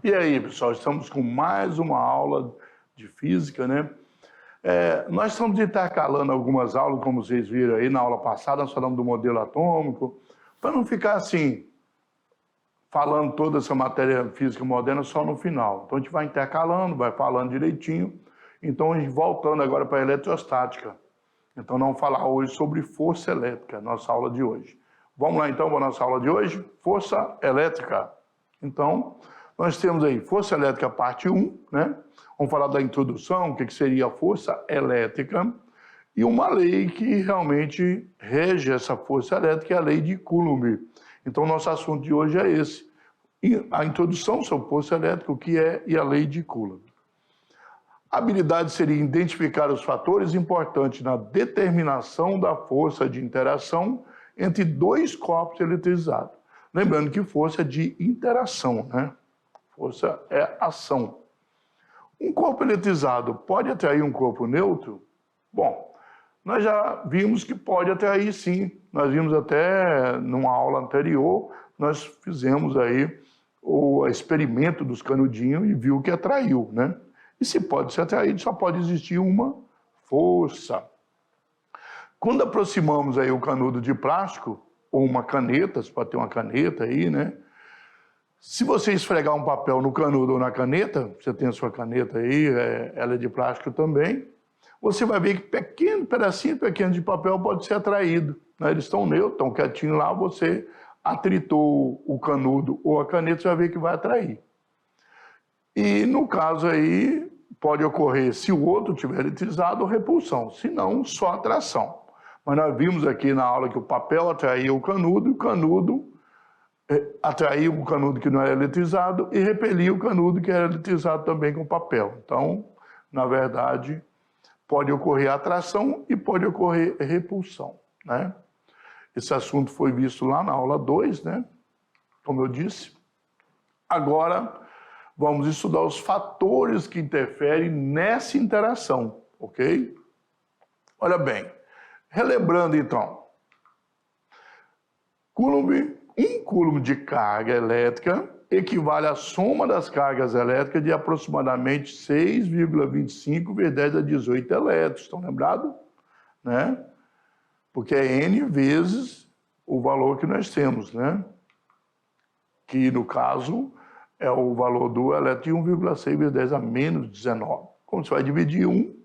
E aí, pessoal, estamos com mais uma aula de física, né? Nós estamos intercalando algumas aulas, como vocês viram aí na aula passada, nós falamos do modelo atômico, para não ficar assim, falando toda essa matéria física moderna só no final. Então a gente vai intercalando, vai falando direitinho. Então a gente voltando agora para a eletrostática. Então nós vamos falar hoje sobre força elétrica, nossa aula de hoje. Vamos lá então para a nossa aula de hoje, força elétrica. Então, nós temos aí força elétrica parte 1, né? Vamos falar da introdução, o que seria a força elétrica, e uma lei que realmente rege essa força elétrica, é a lei de Coulomb. Então, nosso assunto de hoje é esse. E a introdução sobre força elétrica, o que é, e a lei de Coulomb. A habilidade seria identificar os fatores importantes na determinação da força de interação entre dois corpos eletrizados. Lembrando que força é de interação, né? Força é ação. Um corpo eletrizado pode atrair um corpo neutro? Bom, nós já vimos que pode atrair sim. Nós vimos até numa aula anterior, nós fizemos aí o experimento dos canudinhos e viu que atraiu, né? E se pode ser atraído, só pode existir uma força. Quando aproximamos aí o canudo de plástico, ou uma caneta, você pode ter uma caneta aí, né? Se você esfregar um papel no canudo ou na caneta, você tem a sua caneta aí, ela é de plástico também, você vai ver que pequeno pedacinho pequeno de papel pode ser atraído, né? Eles estão neutros, estão quietinhos lá, você atritou o canudo ou a caneta, você vai ver que vai atrair. E no caso aí, pode ocorrer, se o outro tiver eletrizado, repulsão, se não, só atração. Mas nós vimos aqui na aula que o papel atraía o canudo, e o canudo atraía o canudo que não era eletrizado e repelia o canudo que era eletrizado também com papel. Então, na verdade, pode ocorrer atração e pode ocorrer repulsão, né? Esse assunto foi visto lá na aula 2, né? Como eu disse. Agora, vamos estudar os fatores que interferem nessa interação, ok? Olha bem, relembrando então, um coulomb de carga elétrica equivale à soma das cargas elétricas de aproximadamente 6,25 vezes 10 a 18 elétrons, estão lembrados? Né? Porque é N vezes o valor que nós temos, né? Que no caso é o valor do elétron de 1,6 vezes 10 a menos 19. Como você vai dividir 1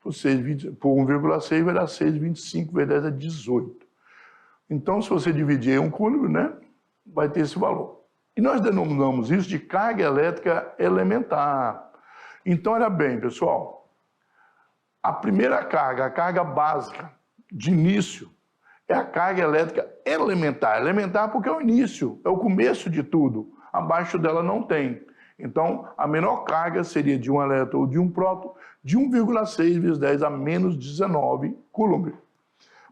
por 1,6 vai dar 6,25 vezes 10 a 18. Então, se você dividir em um coulomb, né, vai ter esse valor. E nós denominamos isso de carga elétrica elementar. Então, olha bem, pessoal, a primeira carga, a carga básica de início, é a carga elétrica elementar. Elementar porque é o início, é o começo de tudo. Abaixo dela não tem. Então, a menor carga seria de um elétron ou de um próton de 1,6 vezes 10 a menos 19 coulomb.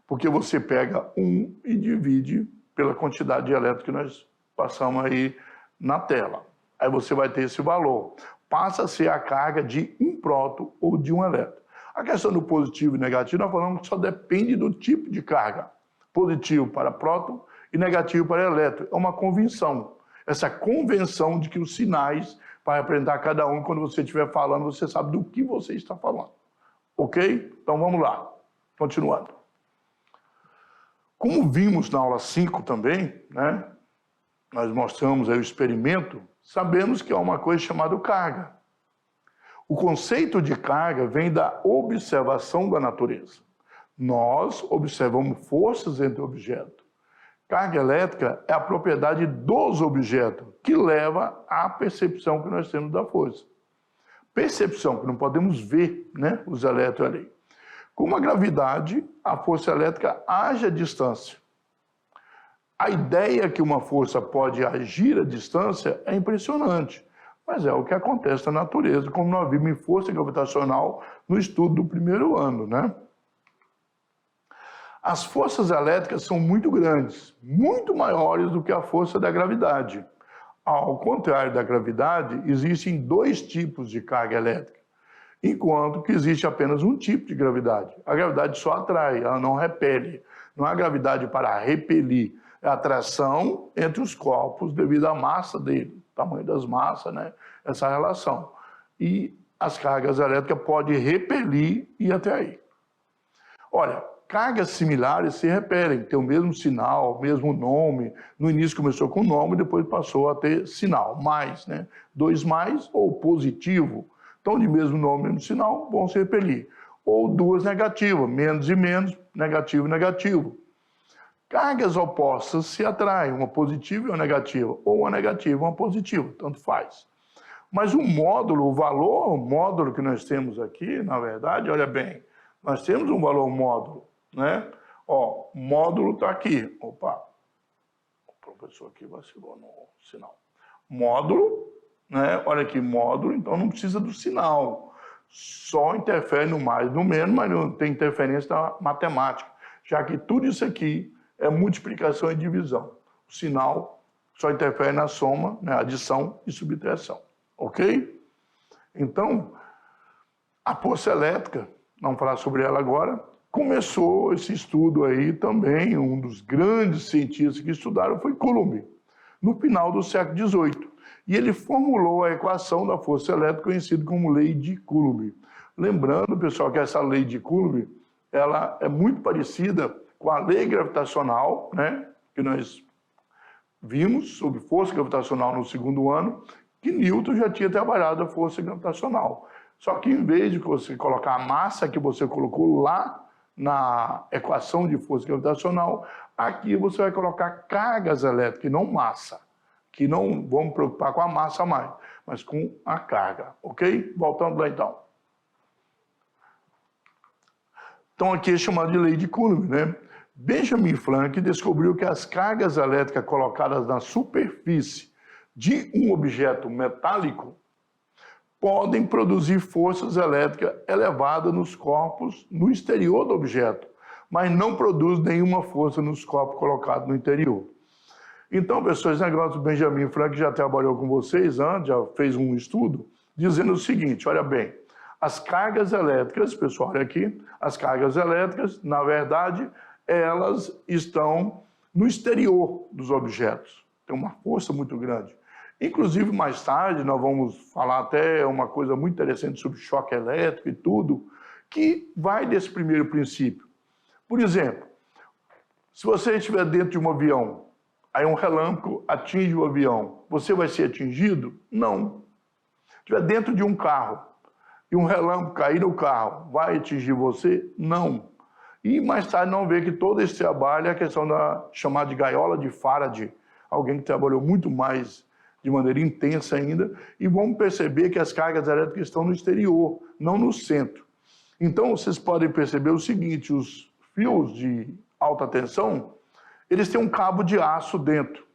Porque você pega 1 e divide pela quantidade de elétrons que nós passamos aí na tela. Aí você vai ter esse valor. Passa a ser a carga de um próton ou de um elétron. A questão do positivo e negativo, nós falamos que só depende do tipo de carga. Positivo para próton e negativo para elétron. É uma convenção. Essa convenção de que os sinais vai apresentar cada um, quando você estiver falando, você sabe do que você está falando. Ok? Então vamos lá. Continuando. Como vimos na aula 5 também, né? Nós mostramos aí o experimento, sabemos que há uma coisa chamada carga. O conceito de carga vem da observação da natureza. Nós observamos forças entre objetos. Carga elétrica é a propriedade dos objetos, que leva à percepção que nós temos da força. Percepção, que não podemos ver, né, os elétrons ali. Com a gravidade, a força elétrica age à distância. A ideia que uma força pode agir à distância é impressionante, mas é o que acontece na natureza, como nós vimos em força gravitacional no estudo do primeiro ano, né? As forças elétricas são muito grandes, muito maiores do que a força da gravidade. Ao contrário da gravidade, existem dois tipos de carga elétrica, enquanto que existe apenas um tipo de gravidade. A gravidade só atrai, ela não repele. Não há gravidade para repelir, é a atração entre os corpos devido à massa dele. tamanho das massas, né? Essa relação. E as cargas elétricas podem repelir e até aí. Olha, cargas similares se repelem, tem o mesmo sinal, o mesmo nome. No início começou com nome, depois passou a ter sinal, mais, né? 2 mais ou positivo. Então, de mesmo nome, mesmo sinal, vão se repelir. Ou 2 negativas, menos e menos, negativo e negativo. Cargas opostas se atraem, uma positiva e uma negativa, ou uma negativa e uma positiva, tanto faz. Mas o módulo, o valor, o módulo que nós temos aqui, na verdade, olha bem, nós temos um valor módulo, né? Ó, módulo está aqui. Opa, o professor aqui vacilou no sinal. Módulo, né? Olha aqui, módulo, então não precisa do sinal. Só interfere no mais, no menos, mas não tem interferência na matemática, já que tudo isso aqui é multiplicação e divisão. O sinal só interfere na soma, né? Adição e subtração, ok? Então, a força elétrica, vamos falar sobre ela agora, começou esse estudo aí também, um dos grandes cientistas que estudaram foi Coulomb, no final do século XVIII. E ele formulou a equação da força elétrica conhecida como lei de Coulomb. Lembrando, pessoal, que essa lei de Coulomb, ela é muito parecida com a lei gravitacional, né, que nós vimos sobre força gravitacional no 2º ano, que Newton já tinha trabalhado a força gravitacional. Só que em vez de você colocar a massa que você colocou lá na equação de força gravitacional, aqui você vai colocar cargas elétricas, e não massa, que não vamos preocupar com a massa mais, mas com a carga, ok? Voltando lá então. Então aqui é chamado de lei de Coulomb, né? Benjamin Franklin descobriu que as cargas elétricas colocadas na superfície de um objeto metálico podem produzir forças elétricas elevadas nos corpos no exterior do objeto, mas não produz nenhuma força nos corpos colocados no interior. Então, pessoal, esse negócio do Benjamin Franklin já trabalhou com vocês antes, já fez um estudo, dizendo o seguinte, olha bem, as cargas elétricas, pessoal, olha aqui, as cargas elétricas, na verdade, elas estão no exterior dos objetos. Tem uma força muito grande. Inclusive, mais tarde, nós vamos falar até uma coisa muito interessante sobre choque elétrico e tudo, que vai desse primeiro princípio. Por exemplo, se você estiver dentro de um avião, aí um relâmpago atinge o avião, você vai ser atingido? Não. Se estiver dentro de um carro e um relâmpago cair no carro, vai atingir você? Não. E mais tarde nós vamos ver que todo esse trabalho é a questão da chamada de gaiola de Faraday, alguém que trabalhou muito mais de maneira intensa ainda, e vamos perceber que as cargas elétricas estão no exterior, não no centro. Então vocês podem perceber o seguinte, os fios de alta tensão, eles têm um cabo de aço dentro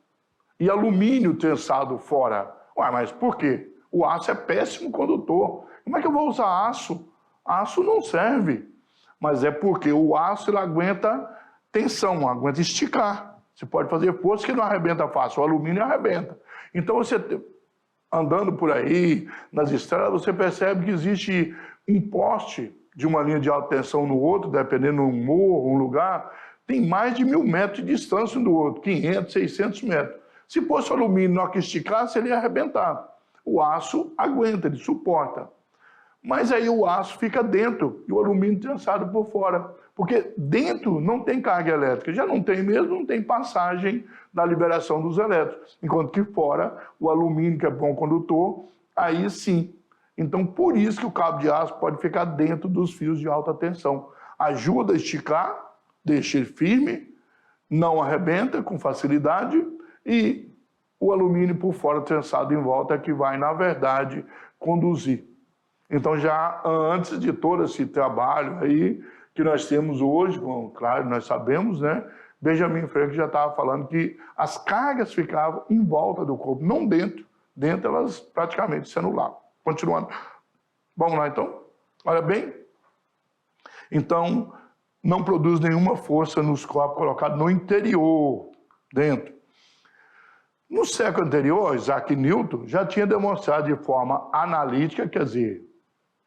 e alumínio tensado fora. Ué, mas por quê? O aço é péssimo condutor. Como é que eu vou usar aço? Aço não serve. Mas é porque o aço ele aguenta tensão, aguenta esticar. Você pode fazer força que não arrebenta fácil, o alumínio arrebenta. Então você, andando por aí, nas estradas, você percebe que existe um poste de uma linha de alta tensão no outro, dependendo de um morro, um lugar, tem mais de 1000 metros de distância um do outro, 500, 600 metros. Se fosse o alumínio não que esticasse, ele ia arrebentar. O aço aguenta, ele suporta. Mas aí o aço fica dentro e o alumínio tensado por fora. Porque dentro não tem carga elétrica, já não tem mesmo, não tem passagem da liberação dos elétrons. Enquanto que fora, o alumínio, que é bom condutor, aí sim. Então, por isso que o cabo de aço pode ficar dentro dos fios de alta tensão. Ajuda a esticar, deixa ele firme, não arrebenta com facilidade e o alumínio por fora tensado em volta é que vai, na verdade, conduzir. Então, já antes de todo esse trabalho aí que nós temos hoje, claro, nós sabemos, né? Benjamin Franklin já estava falando que as cargas ficavam em volta do corpo, não dentro. Dentro elas praticamente se anulavam. Continuando. Vamos lá, então? Olha bem. Então, não produz nenhuma força nos corpos colocados no interior, dentro. No século anterior, Isaac Newton já tinha demonstrado de forma analítica, quer dizer,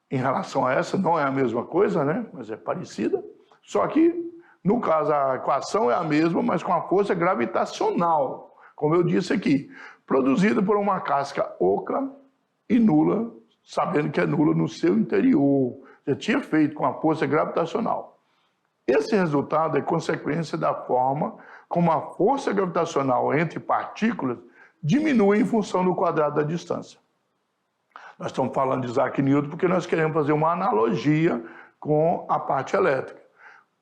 em relação a essa, não é a mesma coisa, né? Mas é parecida. Só que, no caso, a equação é a mesma, mas com a força gravitacional. Como eu disse aqui, produzida por uma casca oca e nula, sabendo que é nula no seu interior. Já tinha feito com a força gravitacional. Esse resultado é consequência da forma como a força gravitacional entre partículas diminui em função do quadrado da distância. Nós estamos falando de Isaac Newton porque nós queremos fazer uma analogia com a parte elétrica.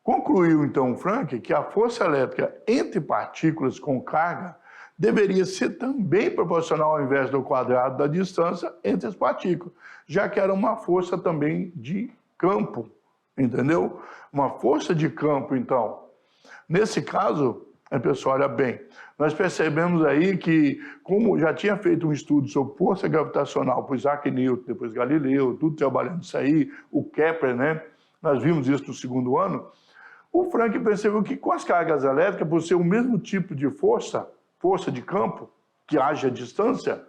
Concluiu, então, Frank que a força elétrica entre partículas com carga deveria ser também proporcional ao invés do quadrado da distância entre as partículas, já que era uma força também de campo, entendeu? Uma força de campo, então. Nesse caso, pessoal, olha bem, nós percebemos aí que, como já tinha feito um estudo sobre força gravitacional por Isaac Newton, depois Galileu, tudo trabalhando isso aí, o Kepler, né? Nós vimos isso no segundo ano. O Frank percebeu que com as cargas elétricas, por ser o mesmo tipo de força de campo, que haja distância,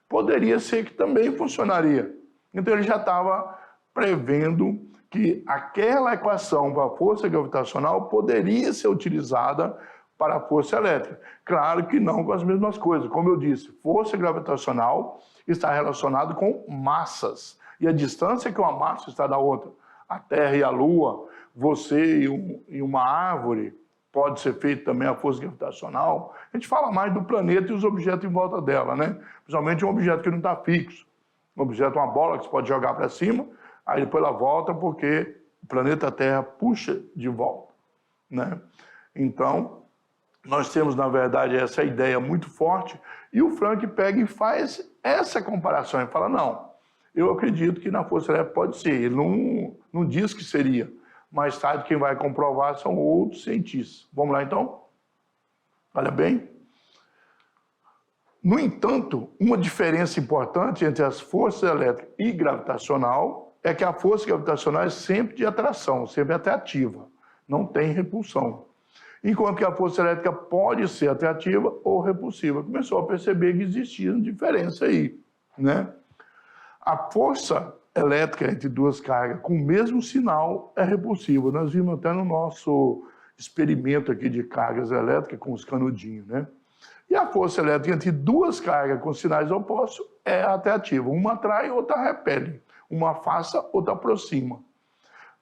poderia ser que também funcionaria. Então ele já estava prevendo que aquela equação para a força gravitacional poderia ser utilizada para a força elétrica. Claro que não com as mesmas coisas. Como eu disse, força gravitacional está relacionada com massas. E a distância que uma massa está da outra. A Terra e a Lua, você e uma árvore, pode ser feito também a força gravitacional. A gente fala mais do planeta e os objetos em volta dela, né? Principalmente um objeto que não está fixo. Um objeto, uma bola que você pode jogar para cima, aí depois ela volta porque o planeta Terra puxa de volta, né? Então, nós temos, na verdade, essa ideia muito forte e o Frank pega e faz essa comparação e fala, não, eu acredito que na força elétrica pode ser. Ele não diz que seria. Mais tarde, quem vai comprovar são outros cientistas. Vamos lá, então? Olha bem. No entanto, uma diferença importante entre as forças elétricas e gravitacional é que a força gravitacional é sempre de atração, sempre atrativa, não tem repulsão. Enquanto que a força elétrica pode ser atrativa ou repulsiva. Começou a perceber que existia uma diferença aí, né? A força elétrica entre duas cargas com o mesmo sinal é repulsiva. Nós vimos até no nosso experimento aqui de cargas elétricas com os canudinhos, né? E a força elétrica entre duas cargas com sinais opostos é atrativa. Uma atrai, outra repele. Uma afasta, outra aproxima.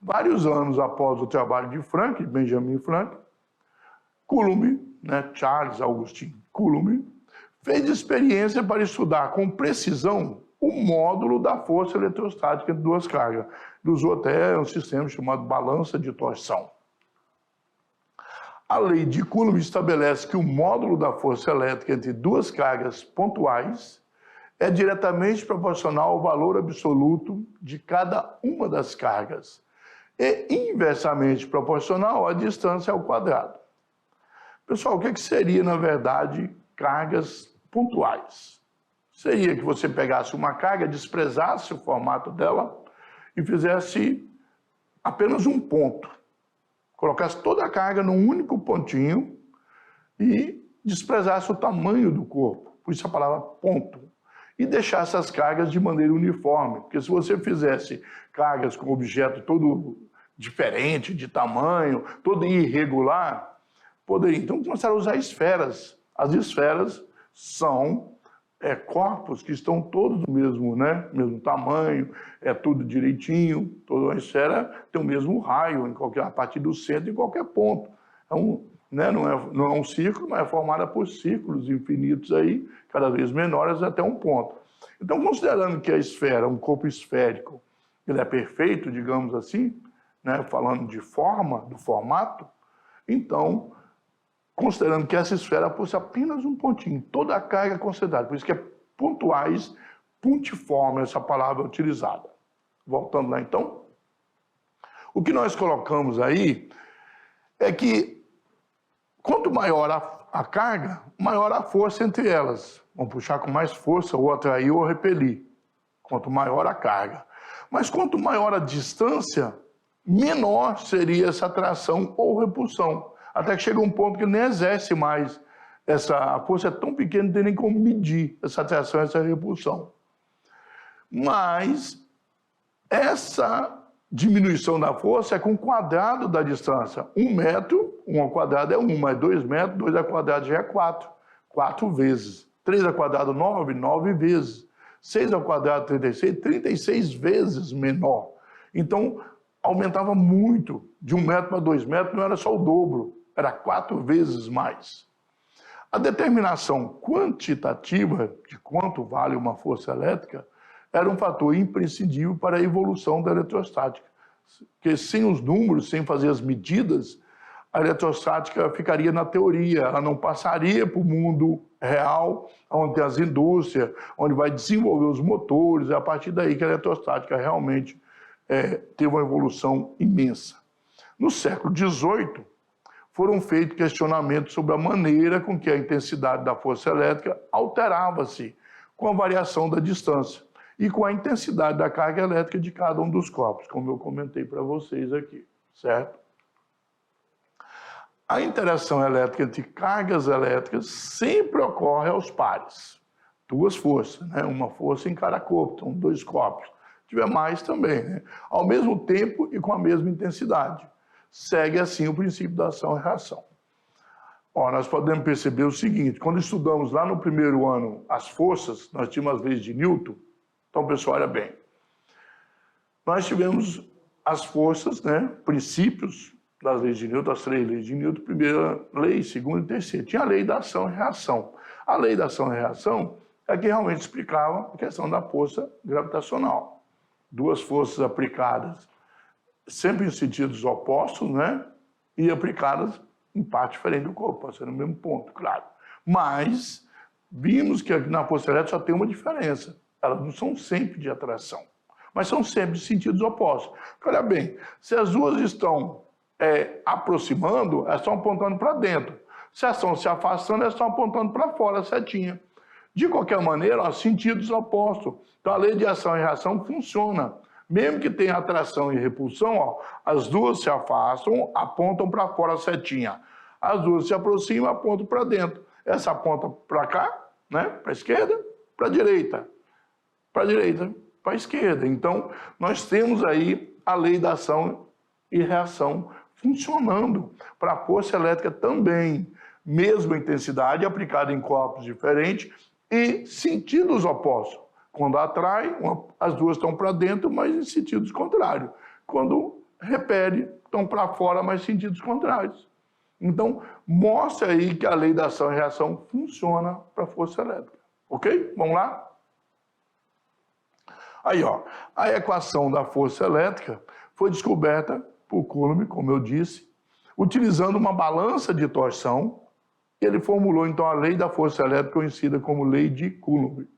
Vários anos após o trabalho de Frank, Benjamin Franklin, Coulomb, né, Charles Augustin Coulomb, fez experiência para estudar com precisão o módulo da força eletrostática entre duas cargas. Ele usou até um sistema chamado balança de torção. A lei de Coulomb estabelece que o módulo da força elétrica entre duas cargas pontuais é diretamente proporcional ao valor absoluto de cada uma das cargas e inversamente proporcional à distância ao quadrado. Pessoal, o que seria, na verdade, cargas pontuais? Seria que você pegasse uma carga, desprezasse o formato dela e fizesse apenas um ponto. Colocasse toda a carga num único pontinho e desprezasse o tamanho do corpo, por isso a palavra ponto, e deixasse as cargas de maneira uniforme. Porque se você fizesse cargas com objeto todo diferente de tamanho, todo irregular, poderia. Então começaram a usar esferas. As esferas são corpos que estão todos do mesmo, né? Mesmo tamanho, é tudo direitinho, toda a esfera tem o mesmo raio a partir do centro em qualquer ponto. Né? Não é um círculo, mas é formada por círculos infinitos aí, cada vez menores até um ponto. Então, considerando que a esfera, um corpo esférico, ele é perfeito, digamos assim, né? Falando de forma, do formato, então, considerando que essa esfera fosse apenas um pontinho, toda a carga concentrada, por isso que é pontuais, puntiforme, essa palavra utilizada. Voltando lá, então. O que nós colocamos aí é que quanto maior a carga, maior a força entre elas. Vamos puxar com mais força, ou atrair ou repelir. Quanto maior a carga. Mas quanto maior a distância, menor seria essa atração ou repulsão. Até que chega um ponto que nem exerce mais. A força é tão pequena que não tem nem como medir essa atração, essa repulsão. Mas essa diminuição da força é com o quadrado da distância. 1 metro, 1 ao quadrado é 1, mas 2 metros, 2 ao quadrado já é 4. 4 vezes. 3 ao quadrado, 9, 9 vezes. 6 ao quadrado, 36, 36 vezes menor. Então, aumentava muito. De 1 metro para 2 metros não era só o dobro, era 4 vezes mais. A determinação quantitativa de quanto vale uma força elétrica era um fator imprescindível para a evolução da eletrostática. Porque sem os números, sem fazer as medidas, a eletrostática ficaria na teoria, ela não passaria para o mundo real, onde tem as indústrias, onde vai desenvolver os motores, é a partir daí que a eletrostática realmente teve uma evolução imensa. No século XVIII, foram feitos questionamentos sobre a maneira com que a intensidade da força elétrica alterava-se com a variação da distância e com a intensidade da carga elétrica de cada um dos corpos, como eu comentei para vocês aqui, certo? A interação elétrica entre cargas elétricas sempre ocorre aos pares. 2 forças, né? Uma força em cada corpo, então 2 corpos. Se tiver mais também, né? Ao mesmo tempo e com a mesma intensidade. Segue assim o princípio da ação e reação. Ó, nós podemos perceber o seguinte, quando estudamos lá no primeiro ano as forças, nós tínhamos as leis de Newton. Então, pessoal, olha bem. Nós tivemos as forças, né? Princípios das leis de Newton, as 3 leis de Newton, primeira lei, segunda e terceira. Tinha a lei da ação e reação. A lei da ação e reação é que realmente explicava a questão da força gravitacional. 2 forças aplicadas sempre em sentidos opostos, né? E aplicadas em parte diferente do corpo, pode ser no mesmo ponto, claro. Mas vimos que na força elétrica só tem uma diferença. Elas não são sempre de atração, mas são sempre de sentidos opostos. Porque, olha bem, se as duas estão aproximando, elas estão apontando para dentro. Se elas estão se afastando, elas estão apontando para fora, a setinha. De qualquer maneira, ó, sentidos opostos. Então a lei de ação e reação funciona. Mesmo que tenha atração e repulsão, ó, as duas se afastam, apontam para fora a setinha. As duas se aproximam, apontam para dentro. Essa aponta para cá, né, para a esquerda, para a direita. Para a direita, para a esquerda. Então, nós temos aí a lei da ação e reação funcionando para a força elétrica também. Mesma intensidade aplicada em corpos diferentes e sentidos opostos. Quando atrai, as duas estão para dentro, mas em sentidos contrários. Quando repele, estão para fora, mas em sentidos contrários. Então, mostra aí que a lei da ação e reação funciona para a força elétrica. Ok? Vamos lá? Aí, ó, a equação da força elétrica foi descoberta por Coulomb, como eu disse, utilizando uma balança de torção. Ele formulou, então, a lei da força elétrica, conhecida como lei de Coulomb.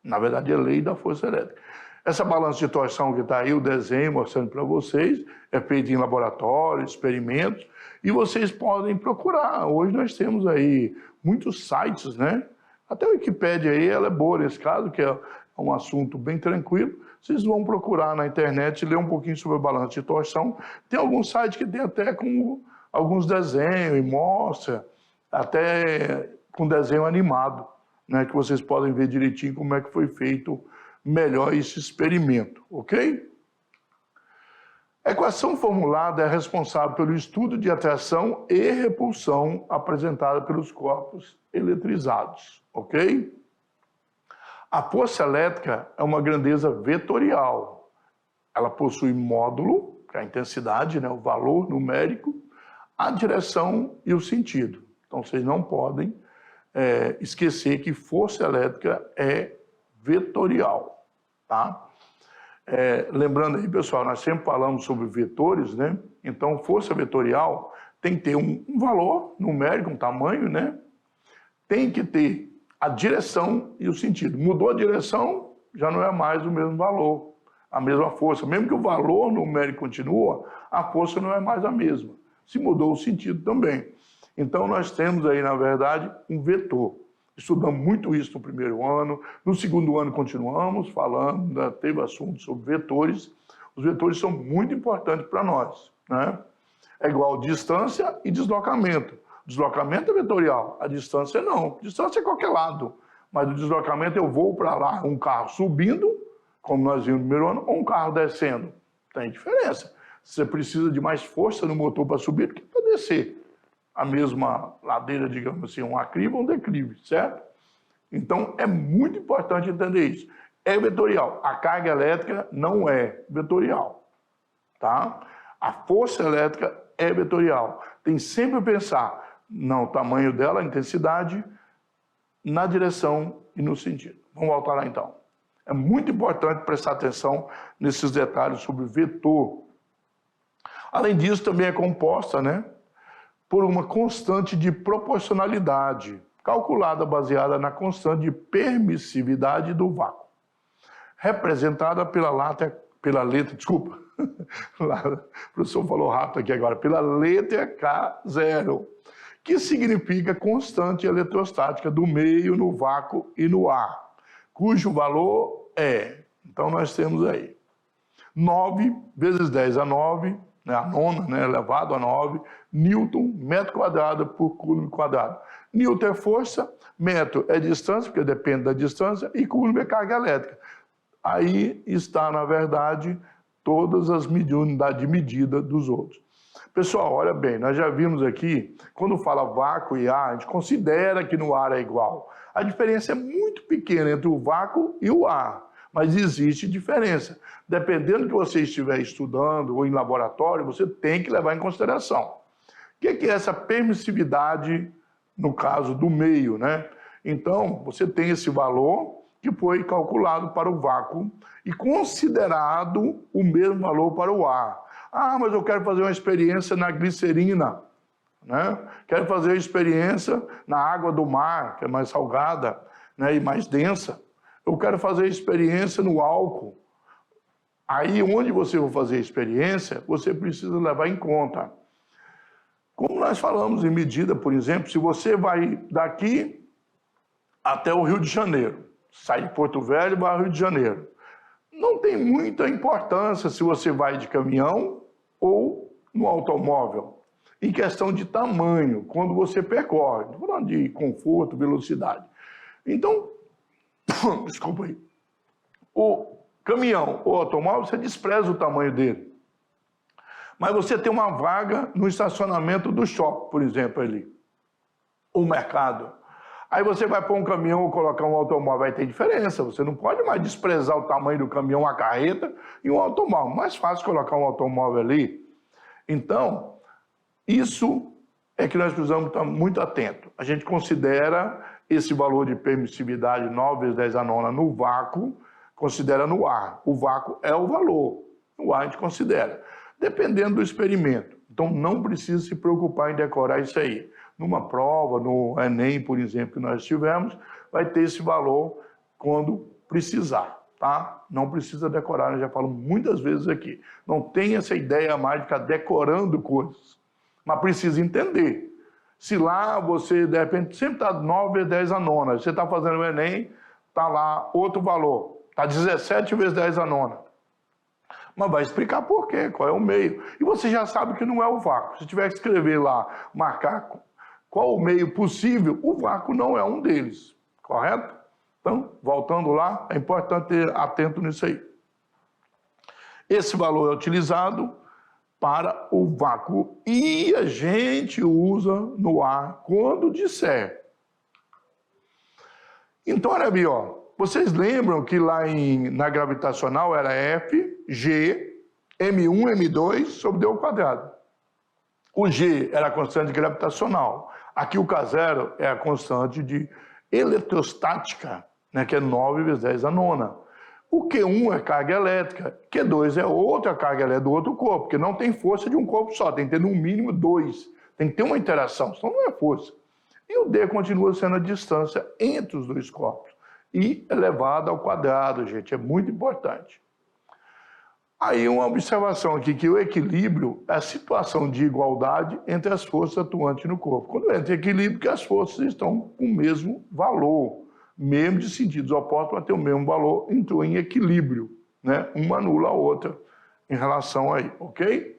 Na verdade, é a lei da força elétrica. Essa balança de torção que está aí, o desenho mostrando para vocês, é feito em laboratório, experimentos, e vocês podem procurar. Hoje nós temos aí muitos sites, né? Até a Wikipédia aí, ela é boa nesse caso, que é um assunto bem tranquilo. Vocês vão procurar na internet, ler um pouquinho sobre a balança de torção. Tem alguns sites que tem até com alguns desenhos e mostra, até com desenho animado, né, que vocês podem ver direitinho como é que foi feito melhor esse experimento, ok? A equação formulada é responsável pelo estudo de atração e repulsão apresentada pelos corpos eletrizados, ok? A força elétrica é uma grandeza vetorial. Ela possui módulo, que é a intensidade, né, o valor numérico, a direção e o sentido. Então, vocês não podem esquecer que força elétrica é vetorial, tá? Lembrando aí, pessoal, nós sempre falamos sobre vetores, né? Então, força vetorial tem que ter um valor numérico, um tamanho, né? Tem que ter a direção e o sentido. Mudou a direção, já não é mais o mesmo valor, a mesma força. Mesmo que o valor numérico continua, a força não é mais a mesma. Se mudou o sentido também. Então, nós temos aí, na verdade, um vetor. Estudamos muito isso no primeiro ano. No segundo ano, continuamos falando, ainda teve assunto sobre vetores. Os vetores são muito importantes para nós, né? É igual distância e deslocamento. Deslocamento é vetorial, a distância não. Distância é qualquer lado. Mas o deslocamento eu vou para lá, um carro subindo, como nós vimos no primeiro ano, ou um carro descendo. Tem diferença. Você precisa de mais força no motor para subir do que para descer a mesma ladeira, digamos assim, um aclive ou um declive, certo? Então, é muito importante entender isso. É vetorial. A carga elétrica não é vetorial, tá? A força elétrica é vetorial. Tem sempre que pensar no tamanho dela, a intensidade, na direção e no sentido. Vamos voltar lá então. É muito importante prestar atenção nesses detalhes sobre vetor. Além disso, também é composta, né, por uma constante de proporcionalidade, calculada baseada na constante de permissividade do vácuo, representada pela letra, desculpa, o professor falou rápido aqui agora, pela letra K0, que significa constante eletrostática do meio no vácuo e no ar, cujo valor é, então nós temos aí, 9 vezes 10 a 9, né, a nona, né, elevado a 9, Newton, metro quadrado por coulomb quadrado. Newton é força, metro é distância, porque depende da distância, e coulomb é carga elétrica. Aí está, na verdade, todas as unidades de medida dos outros. Pessoal, olha bem, nós já vimos aqui, quando fala vácuo e ar, a gente considera que no ar é igual. A diferença é muito pequena entre o vácuo e o ar, mas existe diferença. Dependendo do que você estiver estudando ou em laboratório, você tem que levar em consideração. O que é essa permissividade, no caso do meio, né? Então, você tem esse valor que foi calculado para o vácuo e considerado o mesmo valor para o ar. Ah, mas eu quero fazer uma experiência na glicerina, né? Quero fazer uma experiência na água do mar, que é mais salgada, né, e mais densa. Eu quero fazer experiência no álcool. Aí, onde você for fazer a experiência, você precisa levar em conta. Como nós falamos em medida, por exemplo, se você vai daqui até o Rio de Janeiro, sai de Porto Velho e vai ao Rio de Janeiro, não tem muita importância se você vai de caminhão ou no automóvel, em questão de tamanho, quando você percorre, estou falando de conforto, velocidade. Então, desculpa aí, o caminhão ou automóvel, você despreza o tamanho dele. Mas você tem uma vaga no estacionamento do shopping, por exemplo, ali, o mercado. Aí você vai pôr um caminhão ou colocar um automóvel, vai ter diferença. Você não pode mais desprezar o tamanho do caminhão, a carreta e um automóvel. Mais fácil colocar um automóvel ali. Então, isso é que nós precisamos estar muito atentos. A gente considera esse valor de permissividade 9 vezes 10 a nona no vácuo, considera no ar. O vácuo é o valor, o ar a gente considera, dependendo do experimento. Então não precisa se preocupar em decorar isso aí. Numa prova, no Enem, por exemplo, que nós tivemos, vai ter esse valor quando precisar, tá? Não precisa decorar, eu já falo muitas vezes aqui. Não tem essa ideia mais de ficar decorando coisas, mas precisa entender. Se lá você, de repente, sempre está 9 vezes 10 a nona, você está fazendo o Enem, está lá outro valor, está 17 vezes 10 a nona. Mas vai explicar por quê, qual é o meio. E você já sabe que não é o vácuo. Se tiver que escrever lá, marcar qual o meio possível, o vácuo não é um deles, correto? Então, voltando lá, é importante ter atento nisso aí. Esse valor é utilizado para o vácuo e a gente usa no ar quando disser. Então, olha bem, ó, vocês lembram que lá na gravitacional era F, G, M1, M2 sobre D ao quadrado. O G era a constante gravitacional. Aqui o K0 é a constante de eletrostática, né, que é 9 vezes 10 a nona. O Q1 é carga elétrica, Q2 é outra carga elétrica do outro corpo, porque não tem força de um corpo só, tem que ter no mínimo 2. Tem que ter uma interação, senão não é força. E o D continua sendo a distância entre os dois corpos. E elevado ao quadrado, gente, é muito importante. Aí uma observação aqui, que o equilíbrio é a situação de igualdade entre as forças atuantes no corpo. Quando entra em equilíbrio, que as forças estão com o mesmo valor, mesmo de sentidos opostos, para ter o mesmo valor, entrou em equilíbrio, né? Uma anula a outra em relação aí, ok?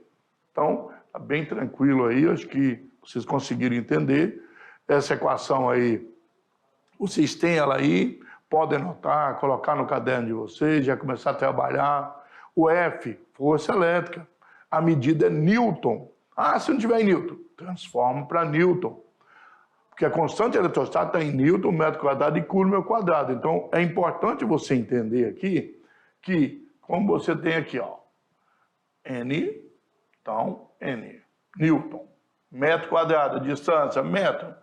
Então, tá bem tranquilo aí, acho que vocês conseguiram entender. Essa equação aí, vocês têm ela aí, podem anotar, colocar no caderno de vocês, já começar a trabalhar. O F, força elétrica, a medida é Newton. Ah, se não tiver Newton, transforma para Newton. Porque a constante eletrostática está em Newton, metro quadrado, e Coulomb ao quadrado. Então, é importante você entender aqui que, como você tem aqui, ó, N, então, N, Newton, metro quadrado, distância, metro.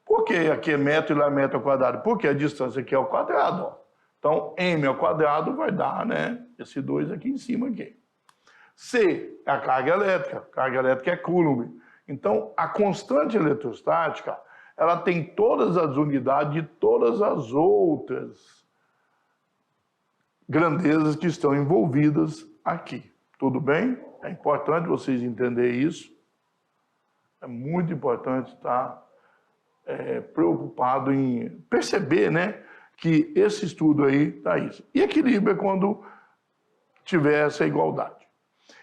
Por que aqui é metro e lá é metro ao quadrado? Porque a distância aqui é ao quadrado, ó. Então, M ao quadrado vai dar, né, esse 2 aqui em cima aqui. C é a carga elétrica é Coulomb. Então, a constante eletrostática, ela tem todas as unidades de todas as outras grandezas que estão envolvidas aqui. Tudo bem? É importante vocês entenderem isso. É muito importante estar preocupado em perceber, né, que esse estudo aí está isso. E equilíbrio é quando tiver essa igualdade.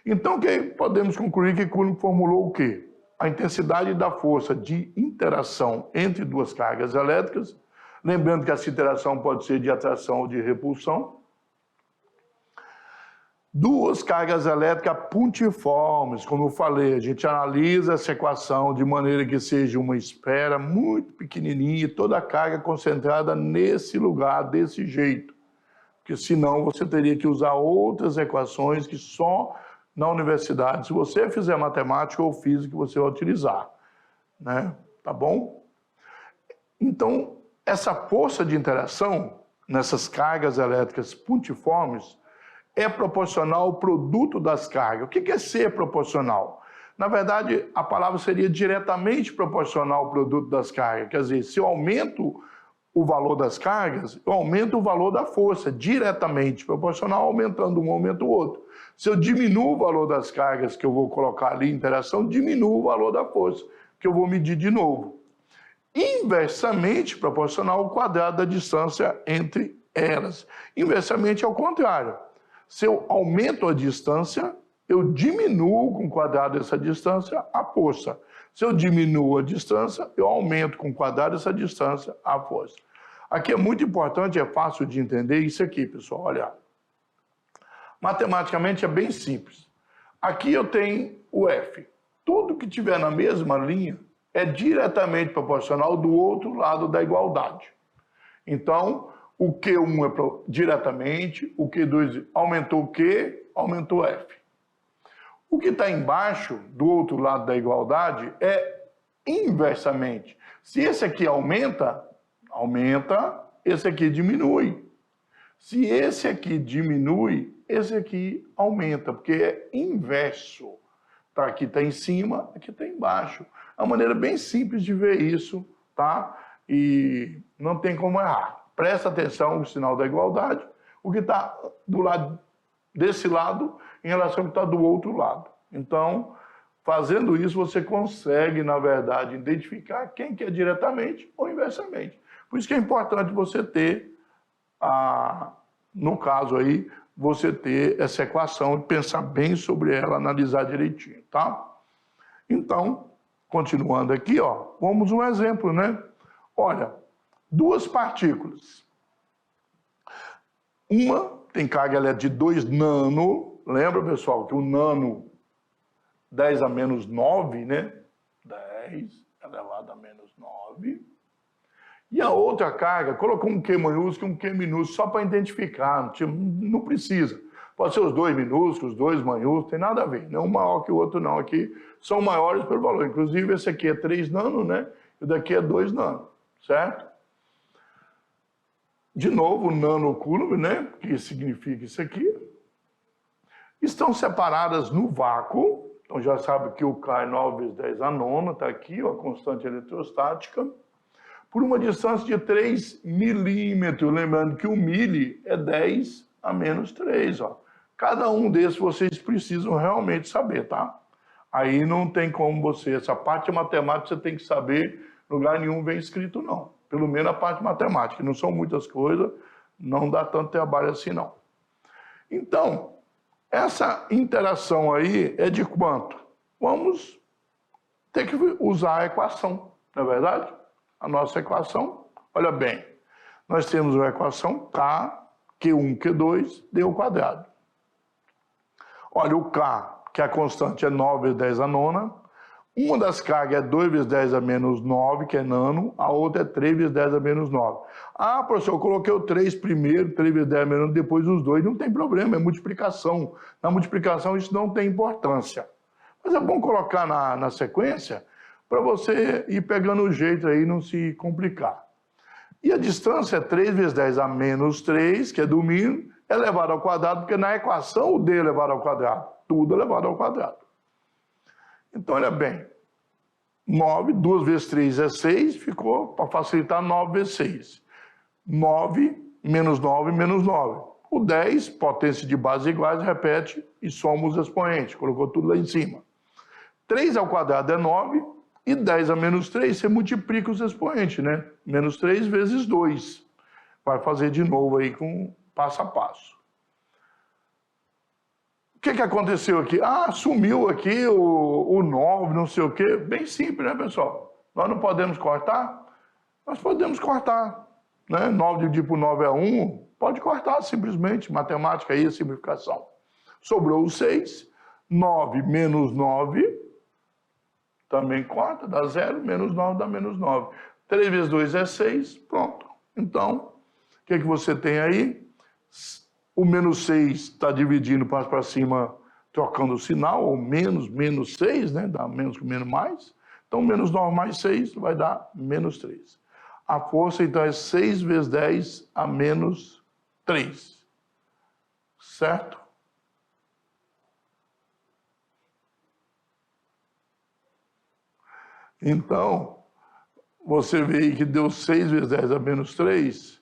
Então, podemos concluir que Coulomb formulou o quê? A intensidade da força de interação entre duas cargas elétricas, lembrando que essa interação pode ser de atração ou de repulsão. Duas cargas elétricas puntiformes, como eu falei, a gente analisa essa equação de maneira que seja uma esfera muito pequenininha e toda a carga concentrada nesse lugar, desse jeito. Porque senão você teria que usar outras equações que só na universidade, se você fizer matemática ou física, você vai utilizar, né? Tá bom? Então, essa força de interação nessas cargas elétricas puntiformes é proporcional ao produto das cargas. O que é ser proporcional? Na verdade, a palavra seria diretamente proporcional ao produto das cargas. Quer dizer, se eu aumento o valor das cargas, eu aumento o valor da força, diretamente proporcional, aumentando um, aumenta o outro. Se eu diminuo o valor das cargas que eu vou colocar ali em interação, diminuo o valor da força, que eu vou medir de novo. Inversamente proporcional ao quadrado da distância entre elas. Inversamente ao contrário. Se eu aumento a distância, eu diminuo com o quadrado dessa distância a força. Se eu diminuo a distância, eu aumento com o quadrado dessa distância a força. Aqui é muito importante, é fácil de entender isso aqui, pessoal. Olha, matematicamente é bem simples. Aqui eu tenho o F. Tudo que tiver na mesma linha é diretamente proporcional do outro lado da igualdade. Então, o Q1 é diretamente, o Q2 aumentou o Q, aumentou o F. O que está embaixo, do outro lado da igualdade, é inversamente. Se esse aqui aumenta, esse aqui diminui. Se esse aqui diminui, esse aqui aumenta, porque é inverso. Tá, aqui está em cima, aqui está embaixo. É uma maneira bem simples de ver isso, tá? E não tem como errar. Presta atenção no sinal da igualdade, o que está do lado desse lado em relação ao que está do outro lado. Então, fazendo isso, você consegue, na verdade, identificar quem que é diretamente ou inversamente. Por isso que é importante você ter, no caso aí, você ter essa equação e pensar bem sobre ela, analisar direitinho, tá? Então, continuando aqui, ó, vamos um exemplo, né? Olha, duas partículas. Uma tem carga elétrica de 2 nano, lembra, pessoal, que o nano 10 a menos 9, né? 10 elevado a menos 9. E a outra carga, colocou um Q maiúsculo e um Q minúsculo, só para identificar, não precisa. Pode ser os dois minúsculos, os dois maiúsculos, tem nada a ver, né? Um maior que o outro não, aqui são maiores pelo valor. Inclusive, esse aqui é 3 nano, né? E o daqui é 2 nano, certo? De novo, nano Coulomb, né? Que significa isso aqui. Estão separadas no vácuo, então já sabe que o K é 9 vezes 10 a nona, está aqui, ó, a constante eletrostática, por uma distância de 3 milímetros, lembrando que o mili é 10 a menos 3, ó. Cada um desses vocês precisam realmente saber, tá? Aí não tem como você, essa parte matemática você tem que saber, lugar nenhum vem escrito não. Pelo menos a parte matemática, não são muitas coisas, não dá tanto trabalho assim não. Então, essa interação aí é de quanto? Vamos ter que usar a equação, não é verdade? A nossa equação, olha bem, nós temos uma equação K, Q1, Q2, d ao quadrado. Olha, o K, que é a constante, é 9 vezes 10 a nona. Uma das cargas é 2 vezes 10 a menos 9, que é nano, a outra é 3 vezes 10 a menos 9. Ah, professor, eu coloquei o 3 primeiro, 3 vezes 10 a menos 9, depois os dois. Não tem problema, é multiplicação. Na multiplicação isso não tem importância. Mas é bom colocar na sequência para você ir pegando o jeito aí e não se complicar. E a distância é 3 vezes 10 a menos 3, que é do mínimo, elevado ao quadrado, porque na equação o d é elevado ao quadrado. Tudo elevado ao quadrado. Então, olha bem, 9, 2 vezes 3 é 6, ficou, para facilitar, 9 vezes 6. 9, menos 9, menos 9. O 10, potência de bases iguais, repete e soma os expoentes. Colocou tudo lá em cima. 3 ao quadrado é 9, e 10 a menos 3, você multiplica os expoentes, né? Menos 3 vezes 2. Vai fazer de novo aí com passo a passo. O que aconteceu aqui? Ah, sumiu aqui o 9, não sei o quê. Bem simples, né, pessoal? Nós não podemos cortar? Nós podemos cortar. Né? 9 dividido por 9 é 1. Pode cortar, simplesmente. Matemática aí, simplificação. Sobrou o 6. 9 menos 9, também corta, dá 0. Menos 9 dá menos 9. 3 vezes 2 é 6. Pronto. Então, o que você tem aí? O menos 6 está dividindo, passa para cima, trocando o sinal, ou menos 6, né? Dá menos com menos mais. Então, menos 9 mais 6 vai dar menos 3. A força, então, é 6 vezes 10 a menos 3. Certo? Então, você vê aí que deu 6 vezes 10 a menos 3.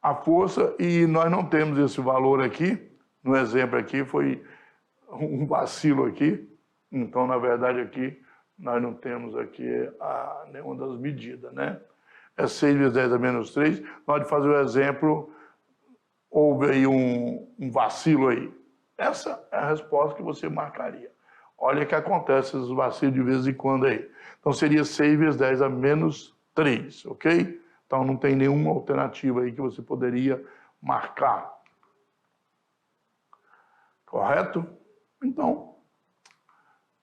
A força, e nós não temos esse valor aqui, no exemplo aqui foi um vacilo aqui, então na verdade aqui nós não temos aqui nenhuma das medidas, né? É 6 vezes 10 a menos 3, na hora de fazer o exemplo, houve aí um vacilo aí. Essa é a resposta que você marcaria. Olha que acontece esses vacilos de vez em quando aí. Então seria 6 vezes 10 a menos 3, ok? Então, não tem nenhuma alternativa aí que você poderia marcar. Correto? Então,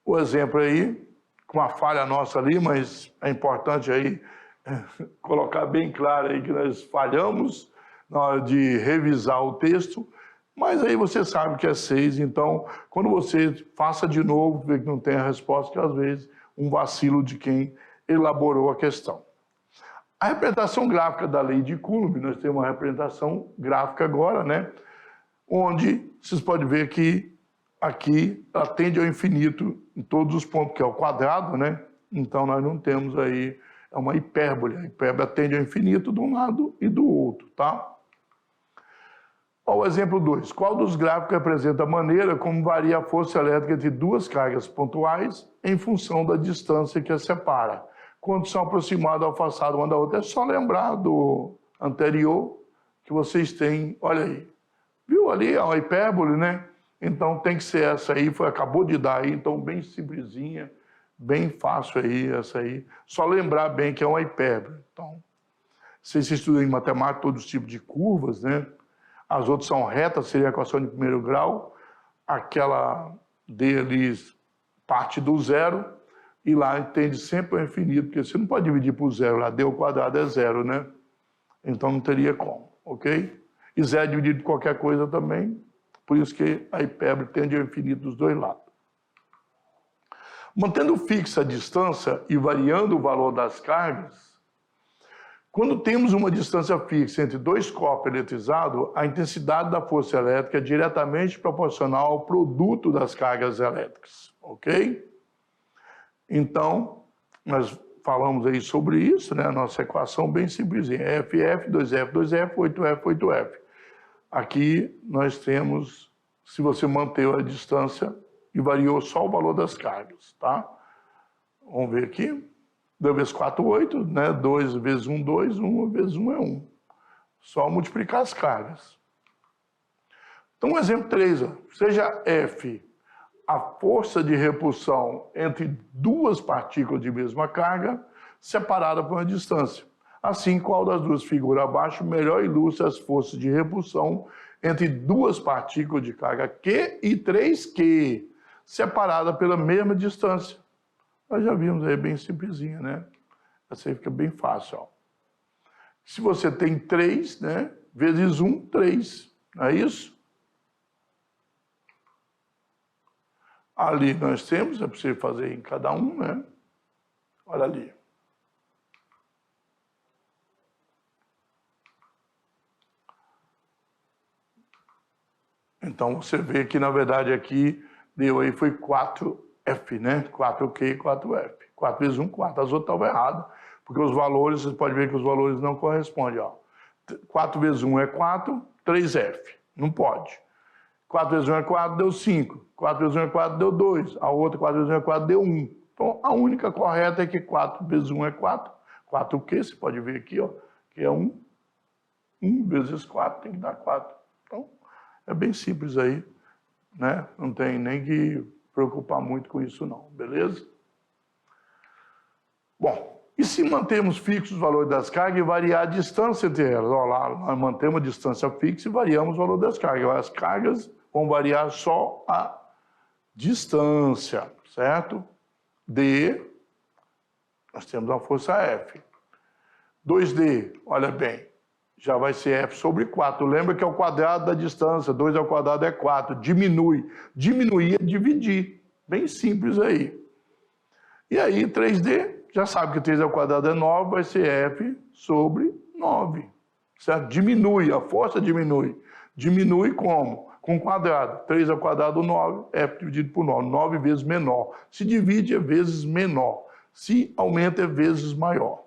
o exemplo aí, com uma falha nossa ali, mas é importante aí colocar bem claro aí que nós falhamos na hora de revisar o texto, mas aí você sabe que é 6, então, quando você faça de novo, vê que não tem a resposta, que às vezes um vacilo de quem elaborou a questão. A representação gráfica da lei de Coulomb, nós temos uma representação gráfica agora, né? Onde vocês podem ver que aqui ela tende ao infinito em todos os pontos, que é o quadrado, né? Então nós não temos aí, é uma hipérbole. A hipérbole tende ao infinito de um lado e do outro, tá? Ó, o exemplo 2. Qual dos gráficos representa a maneira como varia a força elétrica entre duas cargas pontuais em função da distância que as separa? Quando são aproximadas ou afastadas uma da outra. É só lembrar do anterior que vocês têm, olha aí. Viu ali a hipérbole, né? Então tem que ser essa aí, acabou de dar aí, então bem simplesinha, bem fácil aí, essa aí. Só lembrar bem que é uma hipérbole. Então, vocês estudam em matemática todos os tipos de curvas, né? As outras são retas, seria a equação de primeiro grau. Aquela D ali parte do zero. E lá tende sempre ao infinito, porque você não pode dividir por zero, lá d ao quadrado é zero, né? Então não teria como, ok? E zero dividido por qualquer coisa também, por isso que a hipérbole tende ao infinito dos dois lados. Mantendo fixa a distância e variando o valor das cargas, quando temos uma distância fixa entre dois corpos eletrizados, a intensidade da força elétrica é diretamente proporcional ao produto das cargas elétricas, ok? Então, nós falamos aí sobre isso, né? A nossa equação bem simplesinha. FF, 2F, 2F, 8F, 8F. Aqui nós temos, se você manter a distância e variou só o valor das cargas, tá? Vamos ver aqui. 2 vezes 4, 8, né? 2 vezes 1, 2, 1 vezes 1 é 1. Só multiplicar as cargas. Então, exemplo 3, ó. Seja F a força de repulsão entre duas partículas de mesma carga separada por uma distância. Assim, qual das duas figuras abaixo melhor ilustra as forças de repulsão entre duas partículas de carga Q e 3Q, separadas pela mesma distância. Nós já vimos aí, bem simplesinha, né? Essa aí fica bem fácil, ó. Se você tem 3, né? Vezes 1, 3. Não é isso? Ali nós temos, é possível fazer em cada um, né? Olha ali. Então, você vê que, na verdade, aqui deu aí foi 4F, né? 4Q, 4F. 4 vezes 1, 4. As outras estavam erradas, porque os valores, você pode ver que os valores não correspondem, ó. 4 vezes 1 é 4, 3F. Não pode. 4 vezes 1 é 4, deu 5. 4 vezes 1 é 4, deu 2. A outra, 4 vezes 1 é 4, deu 1. Então, a única correta é que 4 vezes 1 é 4. 4Q, você pode ver aqui, ó, que é 1. 1 vezes 4 tem que dar 4. Então, é bem simples aí, né? Não tem nem que preocupar muito com isso não, beleza? Bom, e se mantemos fixos os valores das cargas e variar a distância entre elas? Olha lá, nós mantemos a distância fixa e variamos o valor das cargas. As cargas vão variar só a distância, certo? D, nós temos a força F. 2D, olha bem, já vai ser F sobre 4. Lembra que é o quadrado da distância, 2 ao quadrado é 4. Diminui. Diminuir é dividir. Bem simples aí. E aí, 3D, já sabe que 3 ao quadrado é 9, vai ser F sobre 9. Certo? Diminui, a força diminui. Diminui como? Com quadrado. 3 ao quadrado, 9, F dividido por 9. 9 vezes menor. Se divide, é vezes menor. Se aumenta, é vezes maior.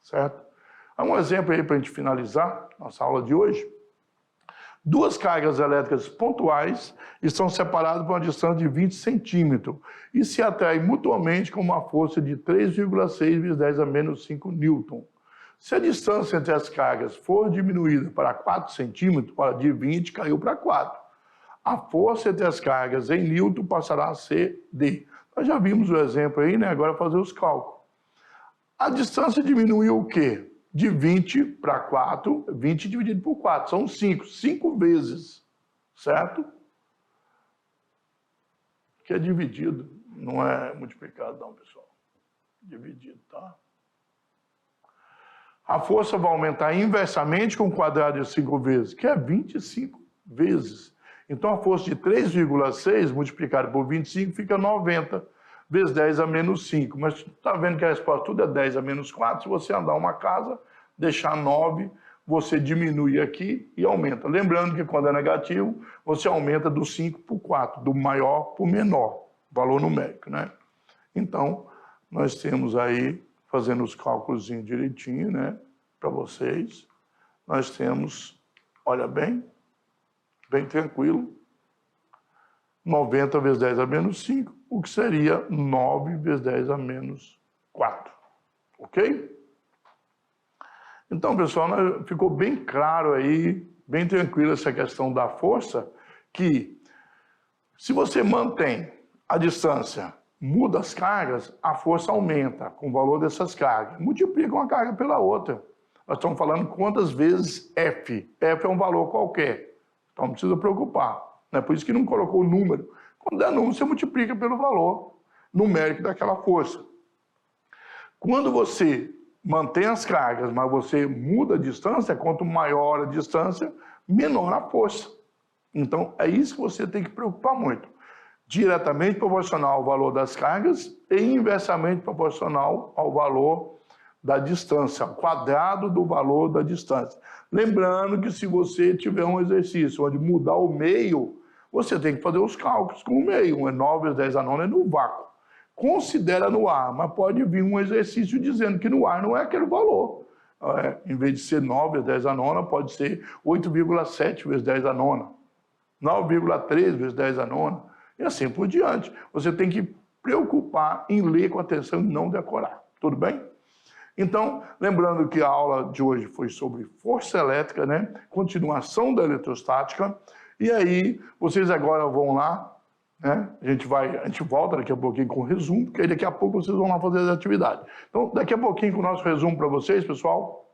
Certo? Há um exemplo aí para a gente finalizar nossa aula de hoje. Duas cargas elétricas pontuais estão separadas por uma distância de 20 centímetros e se atraem mutuamente com uma força de 3,6 vezes 10 a menos 5 newton. Se a distância entre as cargas for diminuída para 4 centímetros, de 20 caiu para 4. A força entre as cargas em newton passará a ser D. Nós já vimos o exemplo aí, né? Agora fazer os cálculos. A distância diminuiu o quê? De 20 para 4, 20 dividido por 4, são 5. 5 vezes, certo? Que é dividido, não é multiplicado não, pessoal. Dividido, tá? A força vai aumentar inversamente com o quadrado de 5 vezes, que é 25 vezes. Então, a força de 3,6 multiplicada por 25 fica 90 vezes 10 a menos 5. Mas está vendo que a resposta tudo é 10 a menos 4. Se você andar uma casa, deixar 9, você diminui aqui e aumenta. Lembrando que quando é negativo, você aumenta do 5 para o 4, do maior para o menor, valor numérico, né? Então, nós temos aí, fazendo os cálculos direitinho, né, para vocês, nós temos, olha bem tranquilo, 90 vezes 10 a menos 5, o que seria 9 vezes 10 a menos 4. Ok? Então, pessoal, ficou bem claro aí, bem tranquilo essa questão da força, que se você mantém a distância, muda as cargas, a força aumenta com o valor dessas cargas. Multiplica uma carga pela outra. Nós estamos falando quantas vezes F. F é um valor qualquer. Então não precisa preocupar. Né? Por isso que não colocou o número. Quando der número, você multiplica pelo valor numérico daquela força. Quando você mantém as cargas, mas você muda a distância, quanto maior a distância, menor a força. Então, é isso que você tem que preocupar muito. Diretamente proporcional ao valor das cargas e inversamente proporcional ao valor da distância, ao quadrado do valor da distância. Lembrando que se você tiver um exercício onde mudar o meio, você tem que fazer os cálculos com o meio. 9 vezes 10 a nona é no vácuo. Considera no ar, mas pode vir um exercício dizendo que no ar não é aquele valor. Em vez de ser 9 vezes 10 a nona, pode ser 8,7 vezes 10 a nona, 9,3 vezes 10 a nona, e assim por diante. Você tem que preocupar em ler com atenção e não decorar. Tudo bem? Então, lembrando que a aula de hoje foi sobre força elétrica, né? Continuação da eletrostática. E aí, vocês agora vão lá, né? A gente volta daqui a pouquinho com o resumo, porque aí daqui a pouco vocês vão lá fazer as atividades. Então, daqui a pouquinho com o nosso resumo para vocês, pessoal.